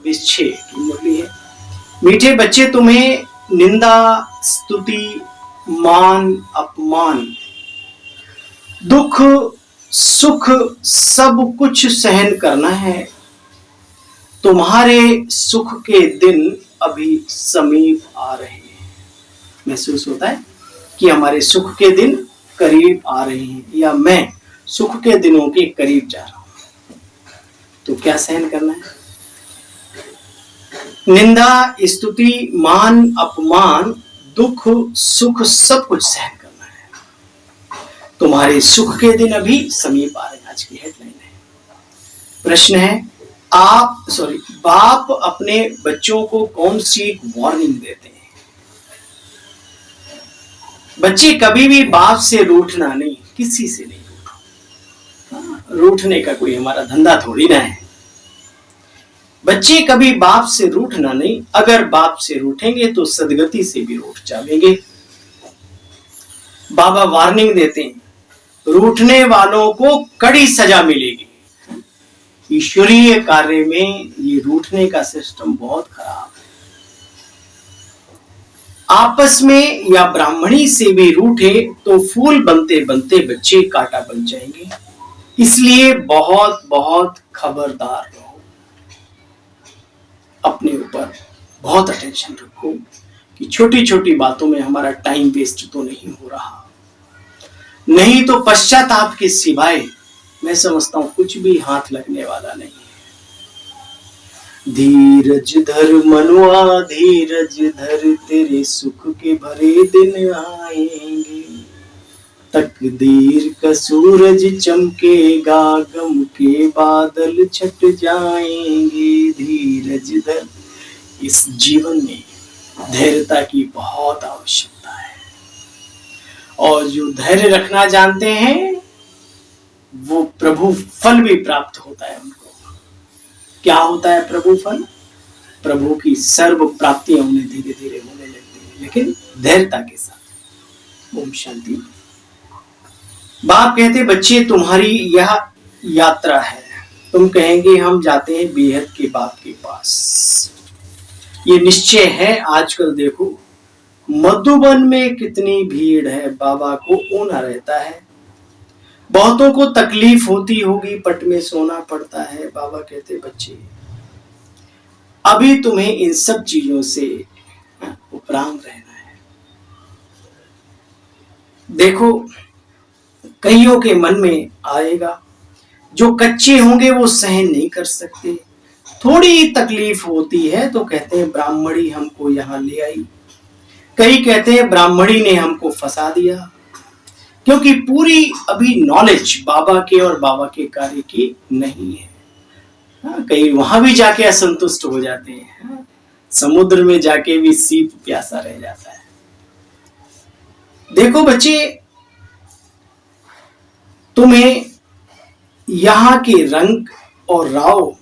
20:6 की मुरली है। मीठे बच्चे, तुम्हें निंदा, स्तुति, मान, अपमान, दुख, सुख सब कुछ सहन करना है। तुम्हारे सुख के दिन अभी समीप आ रहे हैं। महसूस होता है कि हमारे सुख के दिन करीब आ रहे हैं, या मैं सुख के दिनों के करीब जा रहा हूं। तो क्या सहन करना है? निंदा, स्तुति, मान, अपमान, दुख, सुख सब कुछ सहन करना है। तुम्हारे सुख के दिन अभी समीप आ रहे हैं, आज की हेडलाइन है। प्रश्न है, बाप अपने बच्चों को कौन सी वार्निंग देते हैं? बच्चे कभी भी बाप से रूठना नहीं, किसी से नहीं रूठो। रूठने का कोई हमारा धंधा थोड़ी ना है। बच्चे कभी बाप से रूठना नहीं, अगर बाप से रूठेंगे तो सदगति से भी रूठ जाएंगे। बाबा वार्निंग देते हैं, रूठने वालों को कड़ी सजा मिलेगी। ईश्वरीय कार्य में ये रूठने का सिस्टम बहुत खराब है। आपस में या ब्राह्मणी से भी रूठे तो फूल बनते बनते बच्चे कांटा बन जाएंगे। इसलिए बहुत बहुत खबरदार रहो, अपने ऊपर बहुत अटेंशन रखो कि छोटी छोटी बातों में हमारा टाइम वेस्ट तो नहीं हो रहा। नहीं तो पश्चाताप के सिवाय मैं समझता हूं कुछ भी हाथ लगने वाला नहीं है। धीरज धर मनुआ, धीरज धर, तेरे सुख के भरे दिन आएंगे। तकदीर का सूरज चमकेगा, गम के बादल छट जाएंगे। धीरज धर। इस जीवन में धैर्यता की बहुत आवश्यकता है, और जो धैर्य रखना जानते हैं वो प्रभु फल भी प्राप्त होता है उनको। क्या होता है प्रभु फल? प्रभु की सर्व प्राप्तियां उन्हें धीरे धीरे होने लगती है, लेकिन धैर्यता के साथ। ओम शांति। बाप कहते, बच्चे तुम्हारी यह यात्रा है। तुम कहेंगे हम जाते हैं बेहद के बाप के पास। ये निश्चय है। आजकल देखो मधुबन में कितनी भीड़ है, बाबा को ऊना रहता है। बहुतों को तकलीफ होती होगी, पट में सोना पड़ता है। बाबा कहते, बच्चे अभी तुम्हें इन सब चीजों से उपरांग रहना है। देखो कईयों के मन में आएगा, जो कच्चे होंगे वो सहन नहीं कर सकते। थोड़ी तकलीफ होती है तो कहते हैं ब्राह्मणी हमको यहां ले आई। कई कहते हैं ब्राह्मणी ने हमको फंसा दिया, क्योंकि पूरी अभी नॉलेज बाबा के और बाबा के कार्य की नहीं है। कई वहां भी जाके असंतुष्ट हो जाते हैं। समुद्र में जाके भी सीप प्यासा रह जाता है। देखो बच्चे, तुम्हें यहां के रंग और राव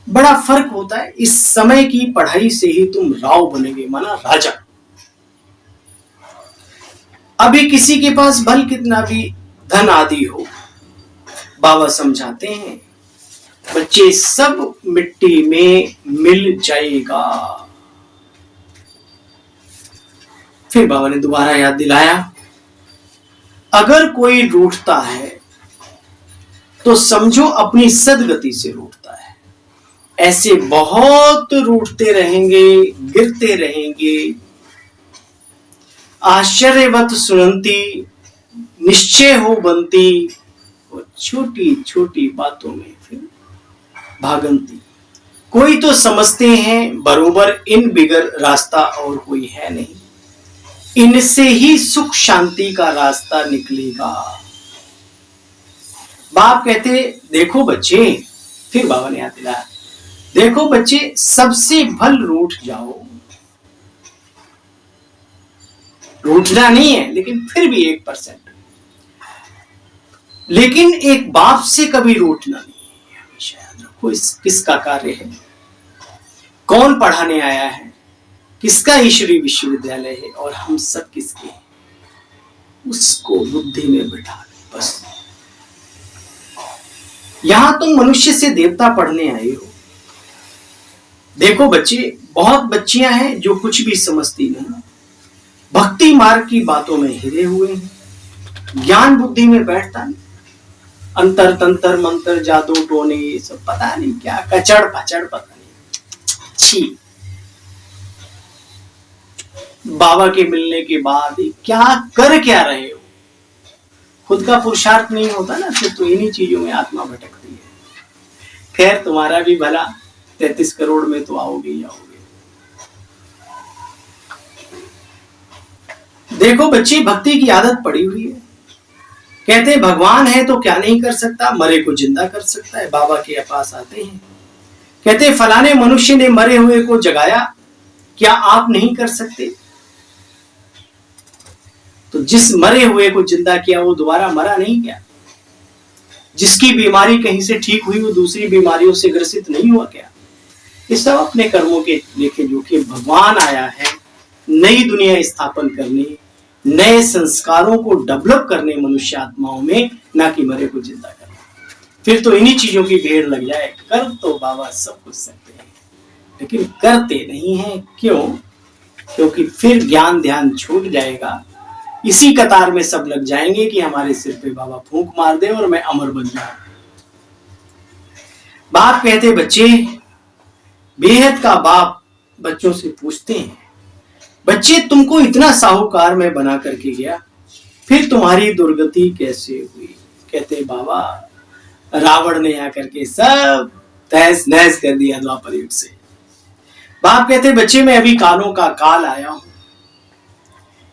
बड़ा फर्क होता है। इस समय की पढ़ाई से ही तुम राव बनेंगे, माना राजा। अभी किसी के पास भल कितना भी धन आदि हो, बाबा समझाते हैं बच्चे सब मिट्टी में मिल जाएगा। फिर बाबा ने दोबारा याद दिलाया, अगर कोई रूठता है तो समझो अपनी सदगति से रूठता है। ऐसे बहुत रूठते रहेंगे, गिरते रहेंगे। आश्चर्यवत सुनती, निश्चय हो बनती, और छोटी छोटी बातों में फिर भागंती। कोई तो समझते हैं बरोबर इन बिगर रास्ता और कोई है नहीं। इनसे ही सुख शांति का रास्ता निकलेगा। बाप कहते, देखो बच्चे, फिर बाबा ने याद दिलाया, देखो बच्चे सबसे भल रूठ जाओ। रूठना नहीं है, लेकिन फिर भी 1%। लेकिन एक बाप से कभी रूठना नहीं है। हमेशा याद रखो किसका कार्य है, कौन पढ़ाने आया है, किसका ईश्वरीय विश्वविद्यालय है, और हम सब किसके हैं, उसको बुद्धि में बिठा ले बस। यहां तुम मनुष्य से देवता पढ़ने आए हो, देखो बच्चे, बहुत बच्चियां हैं जो कुछ भी समझती नहीं, भक्ति मार्ग की बातों में हिरे हुए हैं, ज्ञान बुद्धि में बैठता नहीं, अंतर तंत्र मंत्र जादू टोने ये सब पता नहीं क्या कचड़ पचड़ पता नहीं। छी, बाबा के मिलने के बाद क्या कर क्या रहे हो? खुद का पुरुषार्थ नहीं होता ना, फिर तो इन्हीं चीजों में आत्मा भटकती है। खैर तुम्हारा भी भला, 33 करोड़ में तो आओगे ही आओगे। देखो बच्चे, भक्ति की आदत पड़ी हुई है। कहते भगवान है तो क्या नहीं कर सकता, मरे को जिंदा कर सकता है। बाबा के पास आते हैं, कहते फलाने मनुष्य ने मरे हुए को जगाया, क्या आप नहीं कर सकते? तो जिस मरे हुए को जिंदा किया वो दोबारा मरा नहीं क्या? जिसकी बीमारी कहीं से ठीक हुई वो दूसरी बीमारियों से ग्रसित नहीं हुआ क्या? ये सब अपने कर्मों के लेखे जोखे। भगवान आया है नई दुनिया स्थापन करने, नए संस्कारों को डेवलप करने मनुष्य आत्माओं में, ना कि मरे को जिंदा करना। फिर तो इन्हीं चीजों की भीड़ लग जाए। कर तो बाबा सब कुछ सकते हैं, लेकिन करते नहीं है। क्यों? क्योंकि फिर ज्ञान ध्यान छूट जाएगा। इसी कतार में सब लग जाएंगे कि हमारे सिर पे बाबा फूंक मार दे और मैं अमर बन जाऊं। बाप कहते बच्चे, बेहद का बाप बच्चों से पूछते हैं, बच्चे तुमको इतना साहूकार में बना करके गया, फिर तुम्हारी दुर्गति कैसे हुई? कहते बाबा, रावण ने आकर के सब तहस नहस कर दिया द्वापर युग से। बाप कहते बच्चे, मैं अभी कालों का काल आया हूं,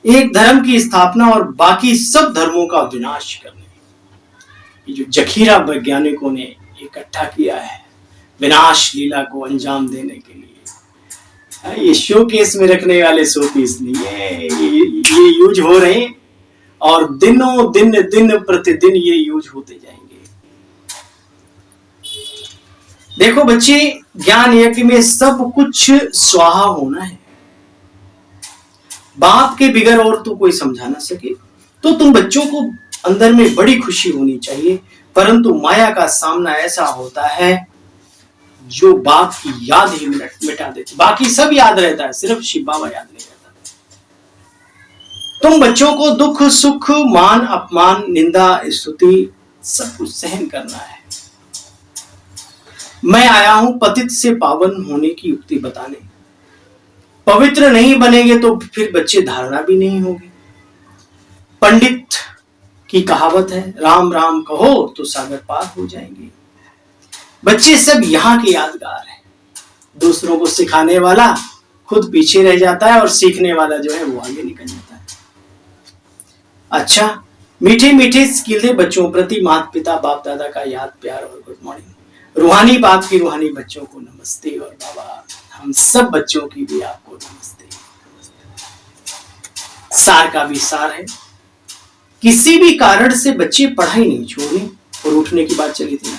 एक धर्म की स्थापना और बाकी सब धर्मों का विनाश करने। ये जो जखीरा वैज्ञानिकों ने इकट्ठा किया है विनाश लीला को अंजाम देने के लिए, ये शोकेस में रखने वाले शोपीस नहीं है, ये यूज हो रहे हैं और दिनों दिन दिन प्रतिदिन ये यूज होते जाएंगे। देखो बच्चे, ज्ञान यज्ञ में सब कुछ स्वाहा होना है। बाप के बिगर और तो कोई समझा ना सके, तो तुम बच्चों को अंदर में बड़ी खुशी होनी चाहिए। परंतु माया का सामना ऐसा होता है जो बाप की याद ही मिटा देती। बाकी सब याद रहता है, सिर्फ शिव बाबा याद नहीं रहता। तुम बच्चों को दुख सुख मान अपमान निंदा स्तुति सब कुछ सहन करना है। मैं आया हूं पतित से पावन होने की युक्ति बताने। पवित्र नहीं बनेंगे तो फिर बच्चे धारणा भी नहीं होगी। पंडित की कहावत है, राम राम कहो तो सागर पार हो जाएंगे। बच्चे सब यहाँ के यादगार हैं। दूसरों को सिखाने वाला खुद पीछे रह जाता है और सीखने वाला जो है वो आगे निकल जाता है। अच्छा, मीठे मीठे खिलते बच्चों प्रति माता पिता बाप दादा का याद प्यार और गुड मॉर्निंग। रूहानी बाप की रूहानी बच्चों को नमस्ते। और बाबा हम सब बच्चों की भी आपको नमस्ते। सार का भी सार है, किसी भी कारण से बच्चे पढ़ाई नहीं छोड़नी। और उठने की बात चली थी,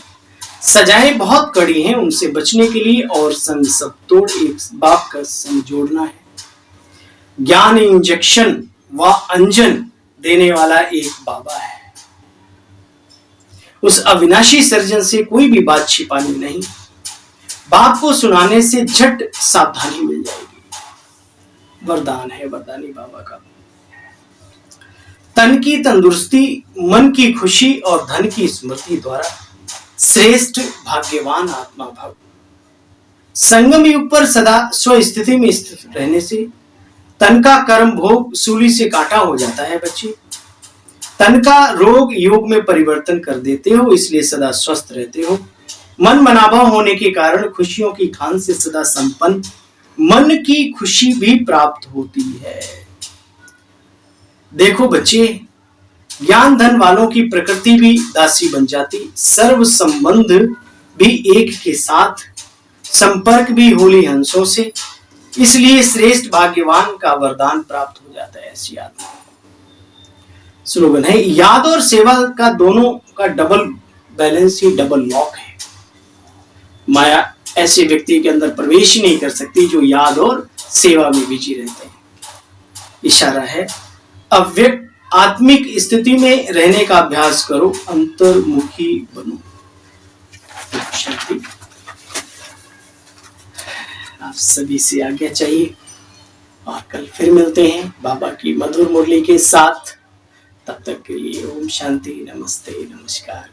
सजाएं बहुत कड़ी हैं उनसे बचने के लिए, और संग सब तोड़ एक बाप का संग जोड़ना है। ज्ञान इंजेक्शन व अंजन देने वाला एक बाबा है। उस अविनाशी सर्जन से कोई भी बात छिपानी नहीं। बाप को सुनाने से झट सावधानी मिल जाएगी। वरदान है वरदानी बाबा का। तन की तंदुरुस्ती, मन की खुशी और धन की स्मृति द्वारा श्रेष्ठ भाग्यवान आत्मा भव। संगम युग पर सदा स्वस्थिति में स्थित रहने से तन का कर्म भोग सूली से काटा हो जाता है। बच्चे, तन का रोग योग में परिवर्तन कर देते हो, इसलिए सदा स्वस्थ रहते हो। मन मनाभा होने के कारण खुशियों की खान से सदा संपन्न मन की खुशी भी प्राप्त होती है। देखो बच्चे, ज्ञान धन वालों की प्रकृति भी दासी बन जाती, सर्व संबंध भी एक के साथ, संपर्क भी होली हंसों से, इसलिए श्रेष्ठ भाग्यवान का वरदान प्राप्त हो जाता है ऐसी आत्मा। स्लोगन है, याद और सेवा का दोनों का डबल बैलेंस ही डबल लॉक है। माया ऐसे व्यक्ति के अंदर प्रवेश नहीं कर सकती जो याद और सेवा में बिजी रहते हैं। इशारा है, अव्यक्त आत्मिक स्थिति में रहने का अभ्यास करो, अंतर्मुखी बनो। शांति। आप सभी से आज्ञा चाहिए और कल फिर मिलते हैं बाबा की मधुर मुरली के साथ। तब तक के लिए ओम शांति, नमस्ते, नमस्कार।